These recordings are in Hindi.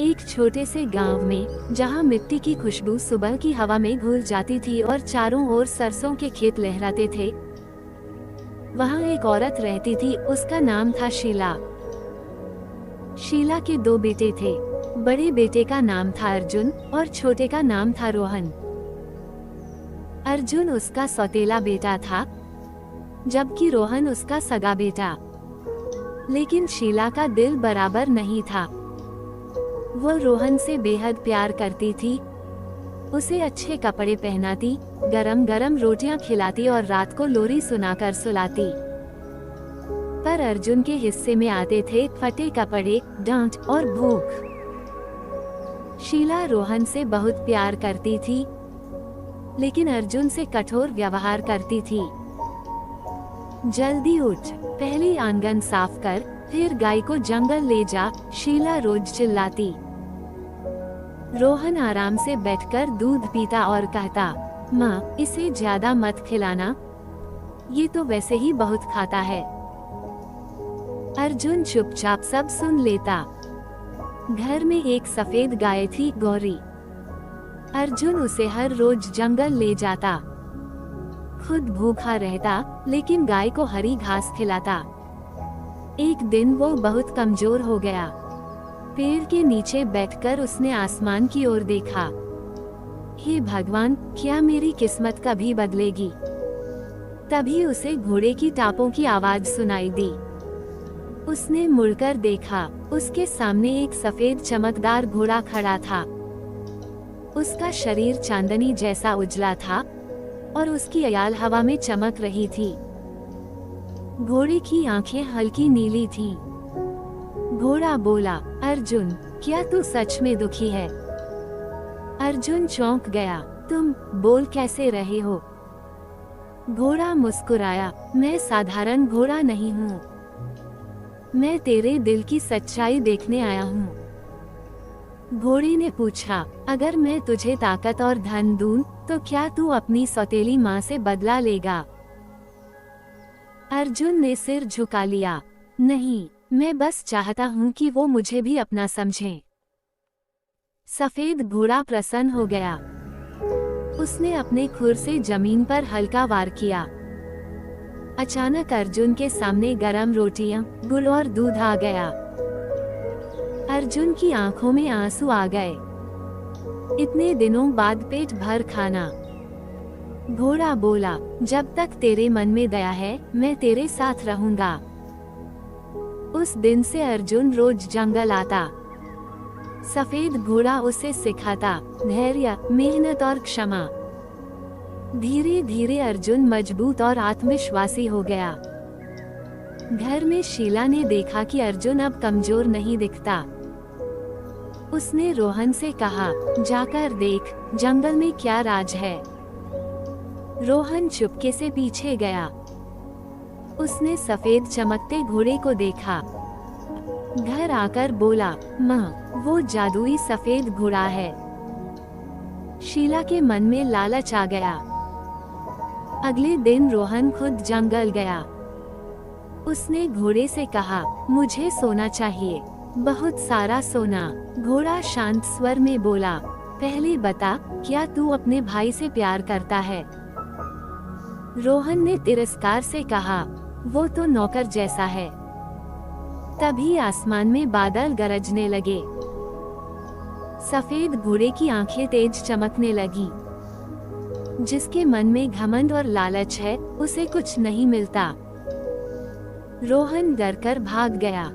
एक छोटे से गांव में जहां मिट्टी की खुशबू सुबह की हवा में घुल जाती थी और चारों ओर सरसों के खेत लहराते थे, वहां एक औरत रहती थी। उसका नाम था शीला। शीला के दो बेटे थे। बड़े बेटे का नाम था अर्जुन और छोटे का नाम था रोहन। अर्जुन उसका सौतेला बेटा था, जबकि रोहन उसका सगा बेटा। लेकिन शीला का दिल बराबर नहीं था। वो रोहन से बेहद प्यार करती थी। उसे अच्छे कपड़े पहनाती, गरम गरम रोटियां खिलाती और रात को लोरी सुनाकर सुलाती। पर अर्जुन के हिस्से में आते थे फटे कपड़े, डांट और भूख। शीला रोहन से बहुत प्यार करती थी, लेकिन अर्जुन से कठोर व्यवहार करती थी। जल्दी उठ, पहले आंगन साफ कर, फिर गाय को जंगल ले जा, शीला रोज चिल्लाती। रोहन आराम से बैठकर दूध पीता और कहता, माँ, इसे ज्यादा मत खिलाना, ये तो वैसे ही बहुत खाता है। अर्जुन चुपचाप सब सुन लेता। घर में एक सफेद गाय थी, गौरी। अर्जुन उसे हर रोज जंगल ले जाता। खुद भूखा रहता, लेकिन गाय को हरी घास खिलाता। एक दिन वो बहुत कमजोर हो गया। पेड़ के नीचे बैठकर उसने आसमान की ओर देखा। हे भगवान, क्या मेरी किस्मत कभी बदलेगी? तभी उसे घोड़े की टापों की आवाज सुनाई दी। उसने मुड़कर देखा। उसके सामने एक सफेद चमकदार घोड़ा खड़ा था। उसका शरीर चांदनी जैसा उजला था और उसकी अयाल हवा में चमक रही थी। घोड़े की आंखें हल्की नीली थीं। घोड़ा बोला, अर्जुन, क्या तू सच में दुखी है? अर्जुन चौंक गया। तुम बोल कैसे रहे हो? घोड़ा मुस्कुराया, मैं साधारण घोड़ा नहीं हूँ। मैं तेरे दिल की सच्चाई देखने आया हूँ। घोड़े ने पूछा, अगर मैं तुझे ताकत और धन दूं, तो क्या तू अपनी सौतेली माँ से बदला लेगा? अर्जुन ने सिर झुका लिया। नहीं, मैं बस चाहता हूँ कि वो मुझे भी अपना समझें। सफेद घोड़ा प्रसन्न हो गया। उसने अपने खुर से जमीन पर हल्का वार किया। अचानक अर्जुन के सामने गरम रोटियां, गुड़ और दूध आ गया। अर्जुन की आंखों में आंसू आ गए। इतने दिनों बाद पेट भर खाना। घोड़ा बोला, जब तक तेरे मन में दया है, मैं तेरे साथ रहूंगा। उस दिन से अर्जुन रोज जंगल आता। सफेद घोड़ा उसे सिखाता धैर्य, मेहनत और क्षमा। धीरे धीरे अर्जुन मजबूत और आत्मविश्वासी हो गया। घर में शीला ने देखा कि अर्जुन अब कमजोर नहीं दिखता। उसने रोहन से कहा, जाकर देख, जंगल में क्या राज है। रोहन चुपके से पीछे गया। उसने सफेद चमकते घोड़े को देखा। घर आकर बोला, माँ, वो जादुई सफेद घोड़ा है। शीला के मन में लालच आ गया। अगले दिन रोहन खुद जंगल गया। उसने घोड़े से कहा, मुझे सोना चाहिए, बहुत सारा सोना। घोड़ा शांत स्वर में बोला, पहले बता, क्या तू अपने भाई से प्यार करता है? रोहन ने तिरस्कार से कहा, वो तो नौकर जैसा है। तभी आसमान में बादल गरजने लगे। सफेद घोड़े की आंखें तेज चमकने लगी। जिसके मन में घमंड और लालच है, उसे कुछ नहीं मिलता। रोहन डरकर भाग गया।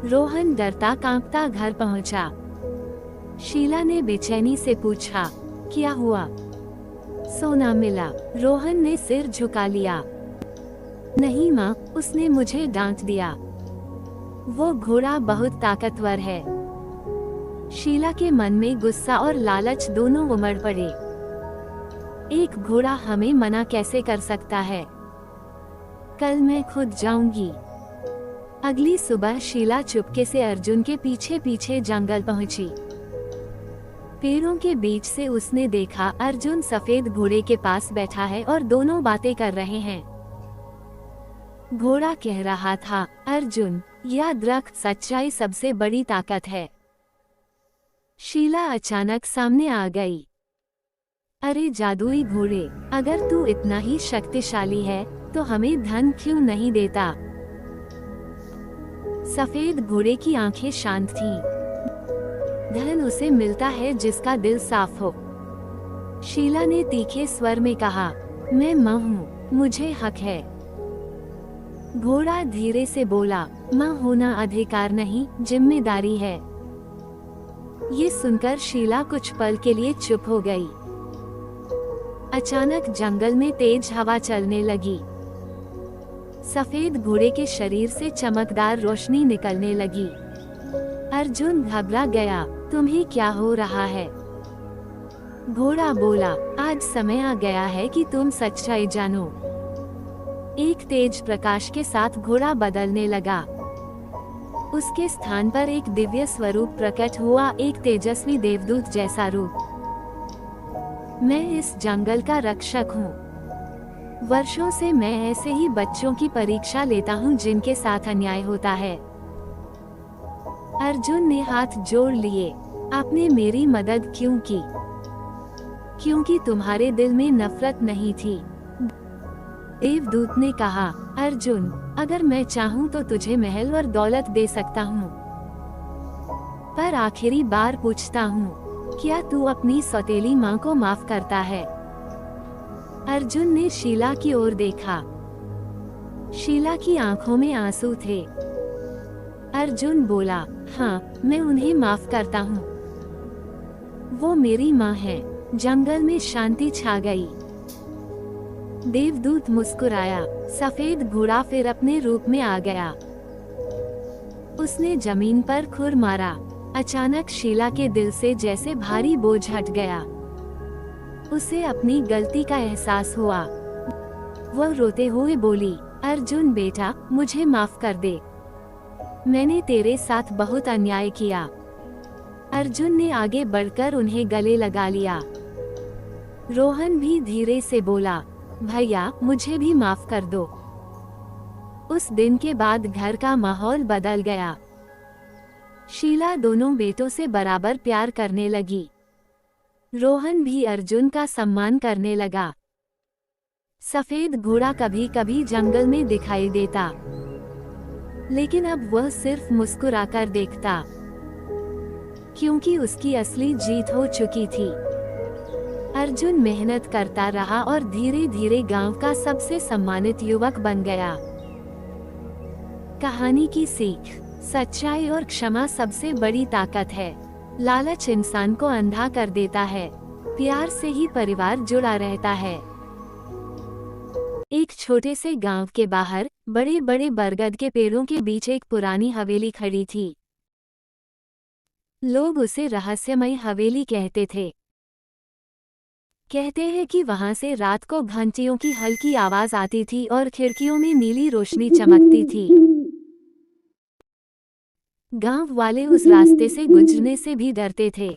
रोहन डरता कांपता घर पहुंचा। शीला ने बेचैनी से पूछा, क्या हुआ? सोना मिला। रोहन ने सिर झुका लिया। नहीं माँ, उसने मुझे डांट दिया। वो घोड़ा बहुत ताकतवर है। शीला के मन में गुस्सा और लालच दोनों उमड़ पड़े। एक घोड़ा हमें मना कैसे कर सकता है? कल मैं खुद जाऊंगी। अगली सुबह शीला चुपके से अर्जुन के पीछे पीछे जंगल पहुंची। पेड़ों के बीच से उसने देखा अर्जुन सफेद घोड़े के पास बैठा है और दोनों बातें कर रहे हैं। घोड़ा कह रहा था, अर्जुन, याद रख, सच्चाई सबसे बड़ी ताकत है। शीला अचानक सामने आ गई। अरे जादुई घोड़े, अगर तू इतना ही शक्तिशाली है तो हमें धन क्यों नहीं देता? सफेद घोड़े की आंखें शांत थीं। धन उसे मिलता है जिसका दिल साफ हो। शीला ने तीखे स्वर में कहा, मैं माँ हूँ, मुझे हक है। घोड़ा धीरे से बोला, माँ होना अधिकार नहीं, जिम्मेदारी है। ये सुनकर शीला कुछ पल के लिए चुप हो गई। अचानक जंगल में तेज हवा चलने लगी। सफेद घोड़े के शरीर से चमकदार रोशनी निकलने लगी। अर्जुन घबरा गया, तुम्हें क्या हो रहा है? घोड़ा बोला, आज समय आ गया है कि तुम सच्चाई जानो। एक तेज प्रकाश के साथ घोड़ा बदलने लगा। उसके स्थान पर एक दिव्य स्वरूप प्रकट हुआ, एक तेजस्वी देवदूत जैसा रूप। मैं इस जंगल का रक्षक हूँ। वर्षों से मैं ऐसे ही बच्चों की परीक्षा लेता हूँ जिनके साथ अन्याय होता है। अर्जुन ने हाथ जोड़ लिए, आपने मेरी मदद क्यों की? क्योंकि तुम्हारे दिल में नफरत नहीं थी। देवदूत ने कहा, अर्जुन, अगर मैं चाहूँ तो तुझे महल और दौलत दे सकता हूँ, पर आखिरी बार पूछता हूँ, क्या तू अपनी सौतेली माँ को माफ करता है? अर्जुन ने शीला की ओर देखा। शीला की आंखों में आंसू थे। अर्जुन बोला, हाँ, मैं उन्हें माफ करता हूँ। वो मेरी माँ है। जंगल में शांति छा गई। देवदूत मुस्कुराया। सफेद घोड़ा फिर अपने रूप में आ गया। उसने जमीन पर खुर मारा। अचानक शीला के दिल से जैसे भारी बोझ हट गया। उसे अपनी गलती का एहसास हुआ। वह रोते हुए बोली, अर्जुन बेटा, मुझे माफ कर दे। मैंने तेरे साथ बहुत अन्याय किया। अर्जुन ने आगे बढ़कर उन्हें गले लगा लिया। रोहन भी धीरे से बोला, भैया, मुझे भी माफ कर दो। उस दिन के बाद घर का माहौल बदल गया। शीला दोनों बेटों से बराबर प्यार करने लगी। रोहन भी अर्जुन का सम्मान करने लगा। सफेद घोड़ा कभी कभी जंगल में दिखाई देता, लेकिन अब वह सिर्फ मुस्कुराकर देखता, क्योंकि उसकी असली जीत हो चुकी थी। अर्जुन मेहनत करता रहा और धीरे धीरे गांव का सबसे सम्मानित युवक बन गया। कहानी की सीख, सच्चाई और क्षमा सबसे बड़ी ताकत है। लालच इंसान को अंधा कर देता है, प्यार से ही परिवार जुड़ा रहता है। एक छोटे से गांव के बाहर बड़े बड़े बरगद के पेड़ों के बीच एक पुरानी हवेली खड़ी थी। लोग उसे रहस्यमय हवेली कहते थे। कहते हैं कि वहां से रात को घंटियों की हल्की आवाज आती थी और खिड़कियों में नीली रोशनी चमकती थी। गांव वाले उस रास्ते से गुजरने से भी डरते थे।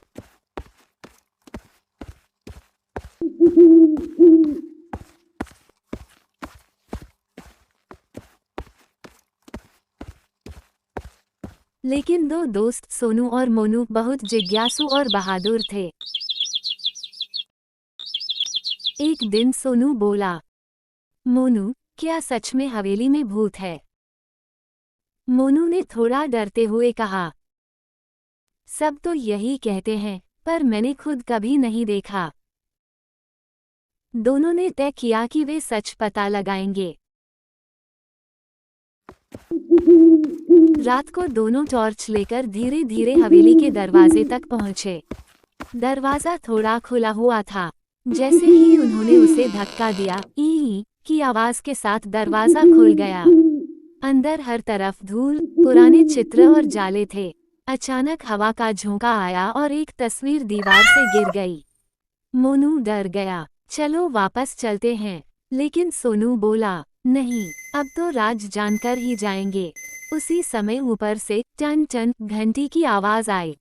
लेकिन दो दोस्त सोनू और मोनू बहुत जिज्ञासु और बहादुर थे। एक दिन सोनू बोला, मोनू, क्या सच में हवेली में भूत है? मोनू ने थोड़ा डरते हुए कहा, सब तो यही कहते हैं, पर मैंने खुद कभी नहीं देखा। दोनों ने तय किया कि वे सच पता लगाएंगे। रात को दोनों टॉर्च लेकर धीरे धीरे हवेली के दरवाजे तक पहुंचे। दरवाजा थोड़ा खुला हुआ था। जैसे ही उन्होंने उसे धक्का दिया, ई की आवाज के साथ दरवाजा खुल गया। अंदर हर तरफ धूल, पुराने चित्र और जाले थे। अचानक हवा का झोंका आया और एक तस्वीर दीवार से गिर गई। मोनू डर गया। चलो वापस चलते हैं। लेकिन सोनू बोला, नहीं, अब तो राज जानकर ही जाएंगे। उसी समय ऊपर से टन टन घंटी की आवाज आई।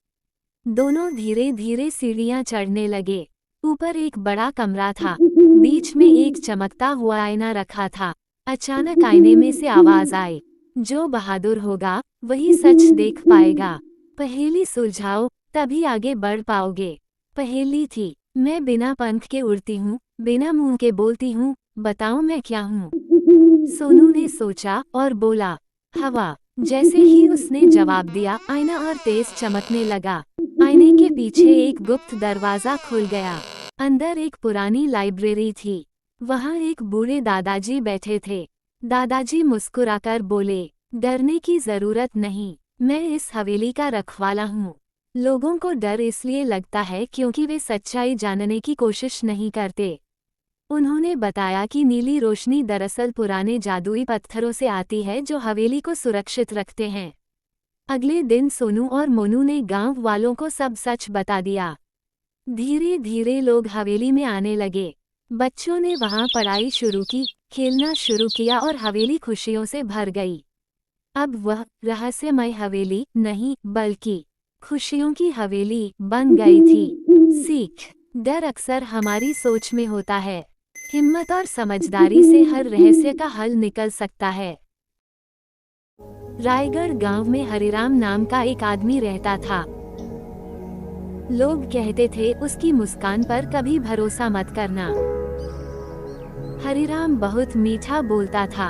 दोनों धीरे धीरे सीढ़ियां चढ़ने लगे। ऊपर एक बड़ा कमरा था। बीच में एक चमकता हुआ आईना रखा था। अचानक आईने में से आवाज आई, जो बहादुर होगा वही सच देख पाएगा। पहेली सुलझाओ, तभी आगे बढ़ पाओगे। पहेली थी, मैं बिना पंख के उड़ती हूँ, बिना मुंह के बोलती हूँ, बताओ मैं क्या हूँ? सोनू ने सोचा और बोला, हवा। जैसे ही उसने जवाब दिया, आईना और तेज चमकने लगा। आईने के पीछे एक गुप्त दरवाजा खुल गया। अंदर एक पुरानी लाइब्रेरी थी। वहाँ एक बूढ़े दादाजी बैठे थे। दादाजी मुस्कुराकर बोले, डरने की जरूरत नहीं, मैं इस हवेली का रखवाला हूँ। लोगों को डर इसलिए लगता है क्योंकि वे सच्चाई जानने की कोशिश नहीं करते। उन्होंने बताया कि नीली रोशनी दरअसल पुराने जादुई पत्थरों से आती है जो हवेली को सुरक्षित रखते हैं। अगले दिन सोनू और मोनू ने गांव वालों को सब सच बता दिया। धीरे धीरे लोग हवेली में आने लगे। बच्चों ने वहां पढ़ाई शुरू की, खेलना शुरू किया और हवेली खुशियों से भर गई। अब वह रहस्यमय हवेली नहीं बल्कि खुशियों की हवेली बन गई थी। सीख, डर अक्सर हमारी सोच में होता है। हिम्मत और समझदारी से हर रहस्य का हल निकल सकता है। रायगढ़ गांव में हरिराम नाम का एक आदमी रहता था। लोग कहते थे उसकी मुस्कान पर कभी भरोसा मत करना। हरिराम बहुत मीठा बोलता था।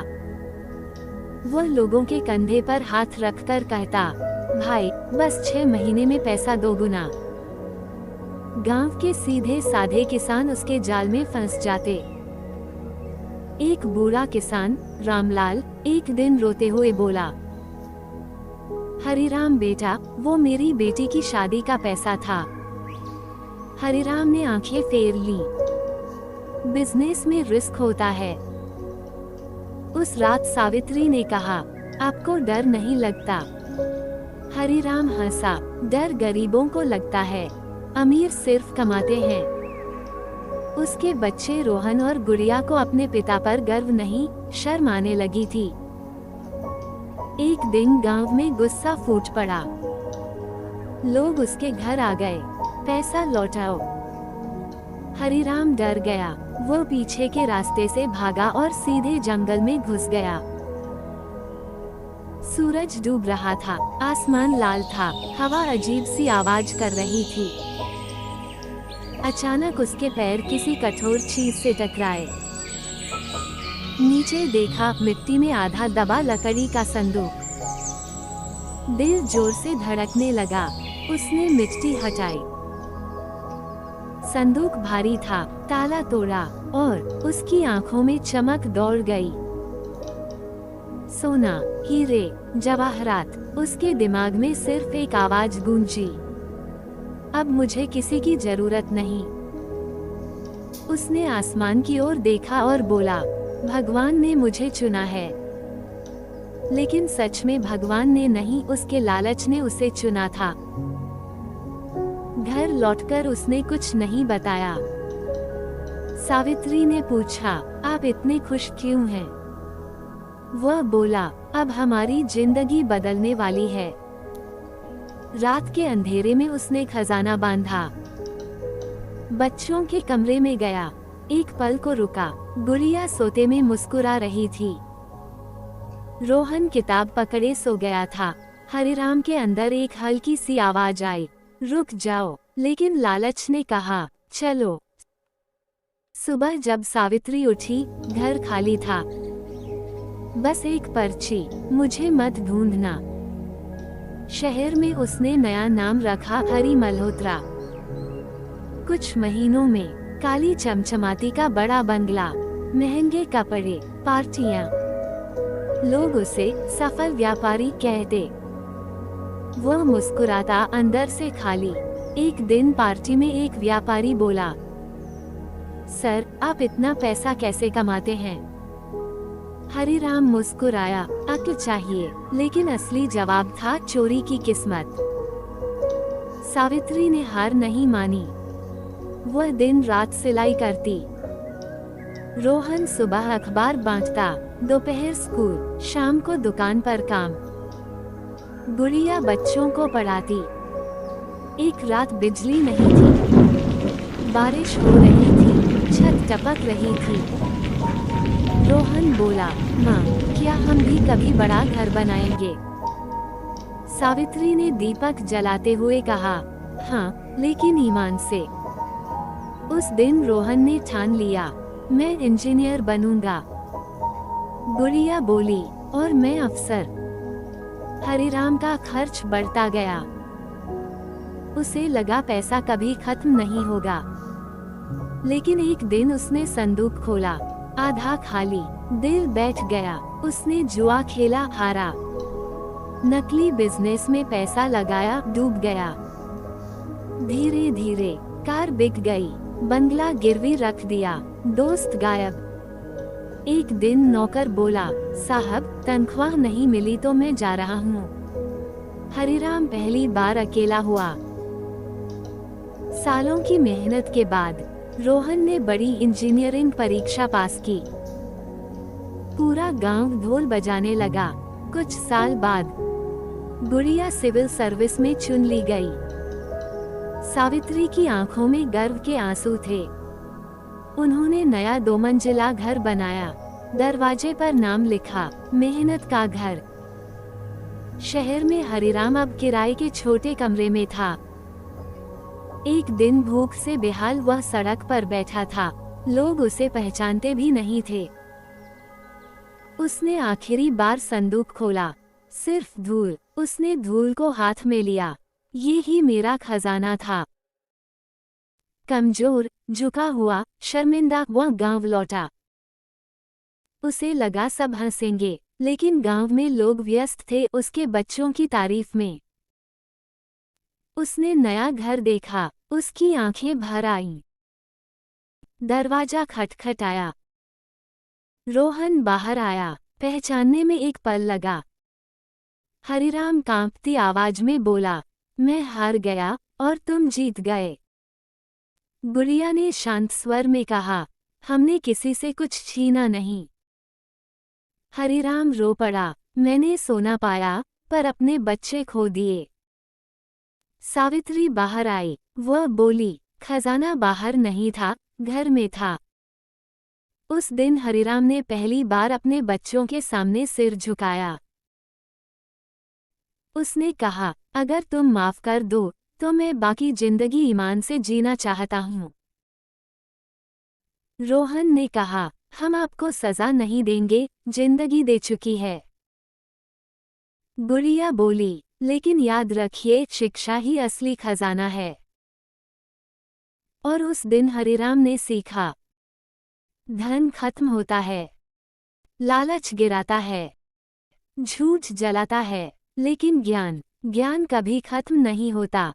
वह लोगों के कंधे पर हाथ रखकर कहता, भाई बस 6 महीने में पैसा दोगुना। गांव के सीधे साधे किसान उसके जाल में फंस जाते। एक बूढ़ा किसान रामलाल एक दिन रोते हुए बोला, हरिराम बेटा, वो मेरी बेटी की शादी का पैसा था। हरिराम ने आंखें फेर ली। बिजनेस में रिस्क होता है। उस रात सावित्री ने कहा, आपको डर नहीं लगता? हरिराम हंसा, डर गरीबों को लगता है, अमीर सिर्फ कमाते हैं। उसके बच्चे रोहन और गुड़िया को अपने पिता पर गर्व नहीं, शर्म आने लगी थी। एक दिन गांव में गुस्सा फूट पड़ा। लोग उसके घर आ गए, पैसा लौटाओ। हरिराम डर गया। वो पीछे के रास्ते से भागा और सीधे जंगल में घुस गया। सूरज डूब रहा था, आसमान लाल था, हवा अजीब सी आवाज कर रही थी। अचानक उसके पैर किसी कठोर चीज से टकराए। नीचे देखा, मिट्टी में आधा दबा लकड़ी का संदूक। दिल जोर से धड़कने लगा। उसने मिट्टी हटाई। संदूक भारी था। ताला तोड़ा और उसकी आंखों में चमक दौड़ गई। सोना, हीरे, जवाहरात। उसके दिमाग में सिर्फ एक आवाज गूंजी, अब मुझे किसी की जरूरत नहीं। उसने आसमान की ओर देखा और बोला, भगवान ने मुझे चुना है। लेकिन सच में भगवान ने नहीं, उसके लालच ने उसे चुना था। घर लौटकर उसने कुछ नहीं बताया। सावित्री ने पूछा, आप इतने खुश क्यों हैं? वह बोला, अब हमारी जिंदगी बदलने वाली है। रात के अंधेरे में उसने खजाना बांधा। बच्चों के कमरे में गया। एक पल को रुका। गुड़िया सोते में मुस्कुरा रही थी। रोहन किताब पकड़े सो गया था। हरिराम के अंदर एक हल्की सी आवाज आई, रुक जाओ। लेकिन लालच ने कहा, चलो। सुबह जब सावित्री उठी, घर खाली था। बस एक पर्ची, मुझे मत ढूंढना। शहर में उसने नया नाम रखा, हरि मल्होत्रा। कुछ महीनों में काली चमचमाती का बड़ा बंगला, महंगे कपड़े, पार्टियां। लोग उसे सफल व्यापारी कहते। वह मुस्कुराता, अंदर से खाली। एक दिन पार्टी में एक व्यापारी बोला, सर, आप इतना पैसा कैसे कमाते हैं? हरिराम मुस्कुराया, अक्ल चाहिए। लेकिन असली जवाब था, चोरी की किस्मत। सावित्री ने हार नहीं मानी। वह दिन रात सिलाई करती। रोहन सुबह अखबार बांटता, दोपहर स्कूल, शाम को दुकान पर काम। गुड़िया बच्चों को पढ़ाती। एक रात बिजली नहीं थी, बारिश हो रही थी, छत टपक रही थी। रोहन बोला, माँ, क्या हम भी कभी बड़ा घर बनाएंगे? सावित्री ने दीपक जलाते हुए कहा, हाँ, लेकिन ईमान से। उस दिन रोहन ने ठान लिया, मैं इंजीनियर बनूंगा। गुड़िया बोली, और मैं अफसर। हरिराम का खर्च बढ़ता गया। उसे लगा पैसा कभी खत्म नहीं होगा। लेकिन एक दिन उसने संदूक खोला, आधा खाली। दिल बैठ गया। उसने जुआ खेला, हारा। नकली बिजनेस में पैसा लगाया, डूब गया। धीरे धीरे कार बिक गई, बंगला गिरवी रख दिया, दोस्त गायब। एक दिन नौकर बोला, साहब तनख्वाह नहीं मिली तो मैं जा रहा हूँ। हरिराम पहली बार अकेला हुआ। सालों की मेहनत के बाद रोहन ने बड़ी इंजीनियरिंग परीक्षा पास की। पूरा गांव ढोल बजाने लगा। कुछ साल बाद गुड़िया सिविल सर्विस में चुन ली गई। सावित्री की आंखों में गर्व के आंसू थे। उन्होंने नया 2 मंजिला घर बनाया, दरवाजे पर नाम लिखा, मेहनत का घर। शहर में हरिराम अब किराए के छोटे कमरे में था। एक दिन भूख से बेहाल वह सड़क पर बैठा था। लोग उसे पहचानते भी नहीं थे। उसने आखिरी बार संदूक खोला, सिर्फ धूल। उसने धूल को हाथ में लिया। ये ही मेरा खजाना था। कमजोर, झुका हुआ, शर्मिंदा वह गांव लौटा। उसे लगा सब हंसेंगे, लेकिन गांव में लोग व्यस्त थे उसके बच्चों की तारीफ में। उसने नया घर देखा, उसकी आंखें भर आईं। दरवाजा खटखटाया। रोहन बाहर आया। पहचानने में एक पल लगा। हरिराम कांपती आवाज में बोला, मैं हार गया और तुम जीत गए। गुड़िया ने शांत स्वर में कहा, हमने किसी से कुछ छीना नहीं। हरिराम रो पड़ा, मैंने सोना पाया पर अपने बच्चे खो दिए। सावित्री बाहर आई। वह बोली, खजाना बाहर नहीं था, घर में था। उस दिन हरिराम ने पहली बार अपने बच्चों के सामने सिर झुकाया। उसने कहा, अगर तुम माफ कर दो तो मैं बाकी जिंदगी ईमान से जीना चाहता हूँ। रोहन ने कहा, हम आपको सजा नहीं देंगे, जिंदगी दे चुकी है। गुड़िया बोली, लेकिन याद रखिए शिक्षा ही असली खजाना है। और उस दिन हरिराम ने सीखा, धन खत्म होता है, लालच गिराता है, झूठ जलाता है, लेकिन ज्ञान कभी खत्म नहीं होता।